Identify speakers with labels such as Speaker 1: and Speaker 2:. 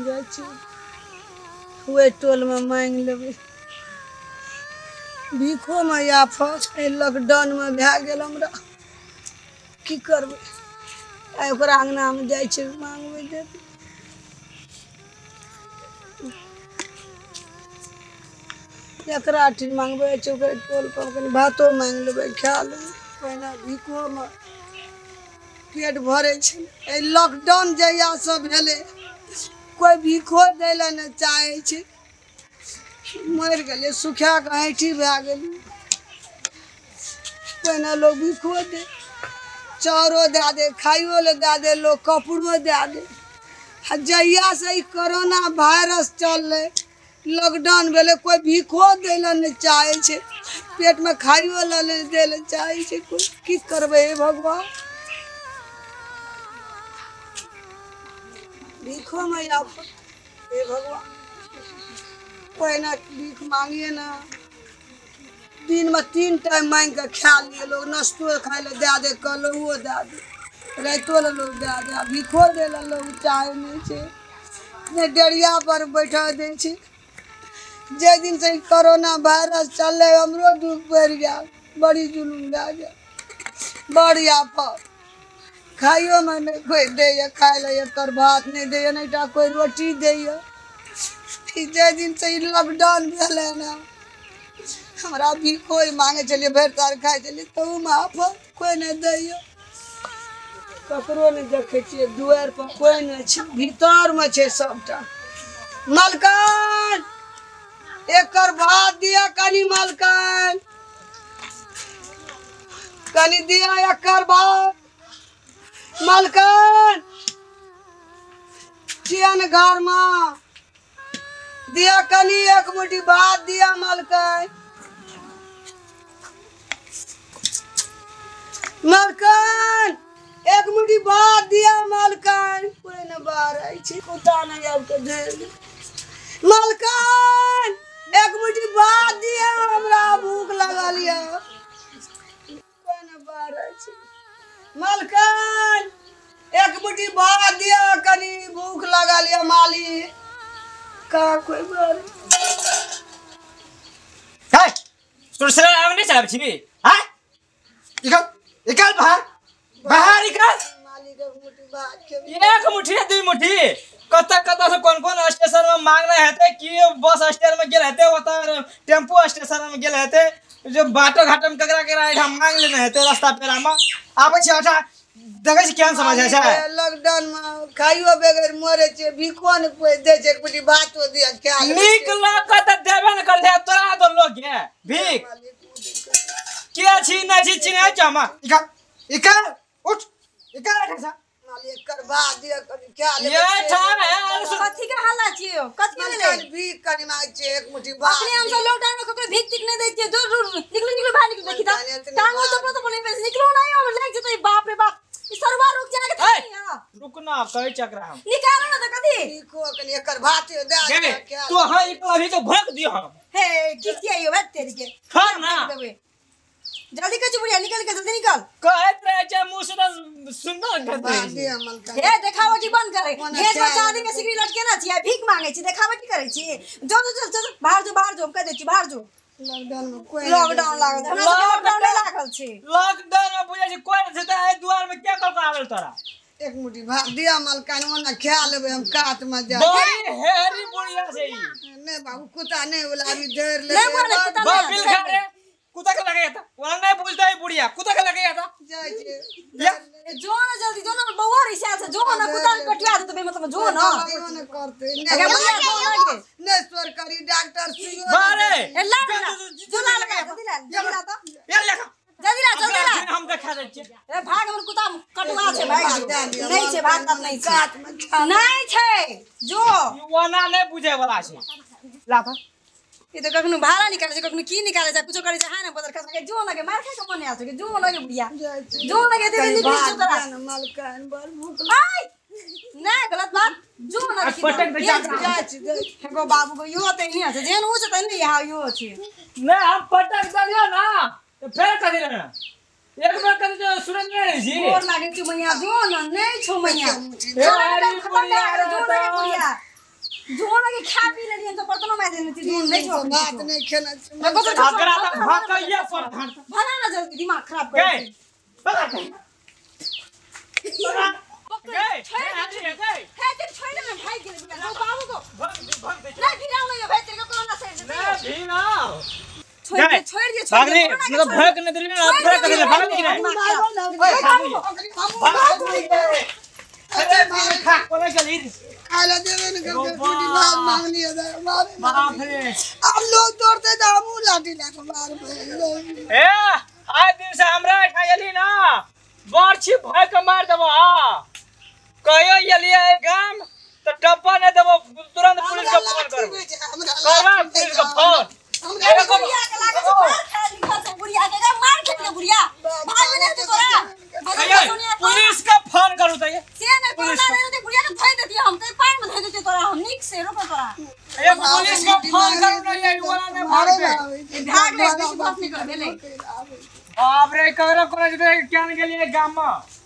Speaker 1: जाए हुए टोल में मांग लेबै भीखो में आफत लॉकडाउन में भए गेल हमरा की करबै आइ ओकरा अंगना में जाइ छै मांगबै देबै एकरा ठीक मांगबै छै ओकरा टोल पर कनि भातो मांग लेबै खा लेबै पहिने भीखो में पेट भरे छै लॉकडाउन जहिया से भेलै कोई भीखो दै लए नहि चाहै छै मरि गेलै सुखा के ऐठी भए गेलै पहिने लोग भीखो दे चाउरो दए दे खाइयो ले दए दे लोग कपड़ो दए दे आ जहिया से ई कोरोना वायरस चललै लॉकडाउन भेलै कोई भीखो दै लए नहि चाहै छै पेट में खाइयो ले नहि दै लए चाहै छै कोई की करबै हे भगवान भीखो में आफत हे भगवान पहिने भीख मांगिए ना दिन में 3 टाइम मांग के खा लिए लोग नाश्तो खाए ले दे दे कलहुओ दे दे रातो ले लोग दे दे भीखो दे ले लोग चाहे नहीं छै ने डेरिया पर बैठा दे छै जे दिन से कोरोना वायरस चलले हमरो दुख बढ़ गया बड़ी जुलूम भए गया बड़ी आफत खाइयो में नहीं कोई दे खाए ले एकर भात नहीं दे नहीं टा कोई रोटी दे जे दिन से लॉकडाउन भेले ना हमरा भी कोई मांगे चलिए भर तार खाए चलिए तो आफत कोई नहीं दे ककरो नहीं देखे छिए दुआर पर कोई नहीं छै भीतर में छै सबटा मलकन एकर भात दिया कनी मलकन कनी दिया एकर भात मलकन चियन घर में दिया कनी एक मुट्ठी भात दिया मलकन मलकन एक मुट्ठी भात दिया मलकन कोई न बाहर आई छी कुत्ता न आब के दे मलकन एक मुट्ठी भात दिया हमरा भूख लगल या कोई न बाहर आई छी मलकन एक मुट्ठी भात दिया कनी भूख लगल या मालिक का कोई बार
Speaker 2: काय सुरसरा आव नहीं चला छिबी हां इकल बाहर इकल
Speaker 1: मालिक एक मुट्ठी भात के
Speaker 2: एक मुट्ठी दुई मुट्ठी कता से कौन स्टेशन में मांगना है कि बस स्टैंड में गेल है होता टेम्पो स्टेशन में गेल है जो बाटो घाटो में ककरा मांग लेना है रास्ता पेरा में आबै छै अठा देखे छी केहन समझ है
Speaker 1: लॉकडाउन में खाइयो बगैर मरे छै भीखो न कोई दे छै एक मुट्ठी भातो दिया क्या
Speaker 2: नीक लोग त देबे न कर दे तोरा तो लोग के भीख के छी न छी चिन्ह जमा इका उठ इका ऐसा
Speaker 1: मालिक कर भात दिया कनी क्या
Speaker 2: ये ठाम है
Speaker 3: कथि के हल्ला छियो कथि के
Speaker 1: ले भीख कनी मांग छै एक मुट्ठी भात
Speaker 3: अपने हम सब लॉकडाउन में कोई भीख टिक नहीं देती दूर निकलो बाहर निकलो देखी ता टांगो तो पने पे निकलो नहीं और लग जतई बाप रे बाप ई सरवा रुक जाके थानी हां
Speaker 2: रुकना कई चक्र हम
Speaker 3: निकालो ना तो कथि
Speaker 1: भीखो कनी एकर भात दे क्या
Speaker 2: तो हां एक अभी तो भड़क दियो हम
Speaker 3: हे कितिया यो बात तेरी के
Speaker 2: खा ना
Speaker 3: जल्दी कच बुढ़िया निकल के जल्दी निकल
Speaker 2: कहत रहे छै मुंह से सुंदर कहत
Speaker 1: भात दिया मलकन
Speaker 3: हे देखावटी बंद करे हे जो चादी के सिगरी लटके ना छिया भीख मांगे छी देखावटी करे छी जो बाहर जो कह दे छी बाहर जो
Speaker 1: लॉकडाउन में कोई
Speaker 3: लॉकडाउन लागल हमरा लॉकडाउन लागल छी
Speaker 2: लॉकडाउन में बुझे छी कोई से त द्वार में क्या कर आवेल तोरा
Speaker 1: एक मुट्ठी भात दिया मलकन ओना खा लेबै हम काट में जा
Speaker 2: बड़ी हेरी बुढ़िया से
Speaker 1: नहीं बाबू कुत्ता नहीं वाला अभी देर ले
Speaker 3: नहीं बोले कुत्ता
Speaker 2: बा बिल खा रे कुत्ता के लगे था वाला नहीं पूछता है बुढ़िया कुत्ता के लगे था
Speaker 1: जाय छै
Speaker 3: जो ना जल्दी जो ना बउआ रिसा से जो ना कुत्ता कटवा दे तो मतलब जो ना
Speaker 1: न करते
Speaker 3: अगर बुढ़िया जो ना के
Speaker 1: ने सरकारी डॉक्टर सुइयो
Speaker 2: बारे
Speaker 3: ए ला जो ना लगा जल्दी ला तो
Speaker 2: ये लगा
Speaker 3: जल्दी ला
Speaker 2: हम देखा दे छी
Speaker 3: ए भाग हमर कुत्ता कटवा छे भाग नहीं छे भाग नहीं छे
Speaker 1: काट में खा
Speaker 3: नहीं छे जो
Speaker 2: वाना नहीं बुझे वाला छै ला पर
Speaker 3: ये तो कखनो भाड़ा निकाले छै कखनो की निकाले छै कुछो करे छै हां ना बदर खा के जो लगे मार के मने आ सके जो लगे बुढ़िया जो लगे दे दी बीच तोरा
Speaker 1: मलकन बर भूख
Speaker 3: आई ना गलत बात जो ना
Speaker 2: पटक दे
Speaker 1: जाय
Speaker 3: गो बाबू को यो त नहीं আছে जेन उ छै त नहीं यहाँ यो छै
Speaker 2: नहीं हम पटक दियो ना तो फिर कर देना एक बार कर जो सुरेंद्र जी
Speaker 3: और लागे छै मैया जो ना नहीं छो मैया
Speaker 2: अरे बुढ़िया
Speaker 3: जो लगे बुढ़िया जोन के खा पी लेनी तो बर्तन में देने थी जोन नहीं छोड़
Speaker 1: बात नहीं खेला
Speaker 2: अगर आता भागइया पर धान
Speaker 3: भगा ना जल्दी दिमाग खराब कर
Speaker 2: गए बगा गए
Speaker 3: छोड़ ते छोड़ ना भाई के ना बाबू को ना गिराओ ना ये भाई तेरे को ना से
Speaker 2: ना भी ना
Speaker 3: छोड़ दे
Speaker 2: भाग नहीं मतलब भय करने दे ना भय कर दे भाग नहीं अरे खा कोने चली
Speaker 1: खाला देवे ने फूटी मांग लिया मारे
Speaker 2: बाप रे
Speaker 1: अब लोग दौड़ते दामू लाठी लेके मार
Speaker 2: ए आज दिन से हमरा खायली ना बरछी भय के मार देबो हां कहियो यलिया ए गाम तो टप्पा ने देबो तुरंत पुलिस को फोन करबो करबा पुलिस को फोन
Speaker 3: हमरा गुड़िया के लागे से मार खा लिखा से गुड़िया के मार के गुड़िया भाग में नहीं तोरा
Speaker 2: पुलिस का फोन करू त
Speaker 3: से ने कोना रे ते गुड़िया के धइ देती हम ते पानी में धइ देती तोरा हम निक से रोक तोरा
Speaker 2: ए पुलिस को फोन करू ना ये वाला ने भाग पे
Speaker 3: भाग ले बेसी बात नहीं कर बेले
Speaker 2: बाप रे करो करे क्या के लिए गाम में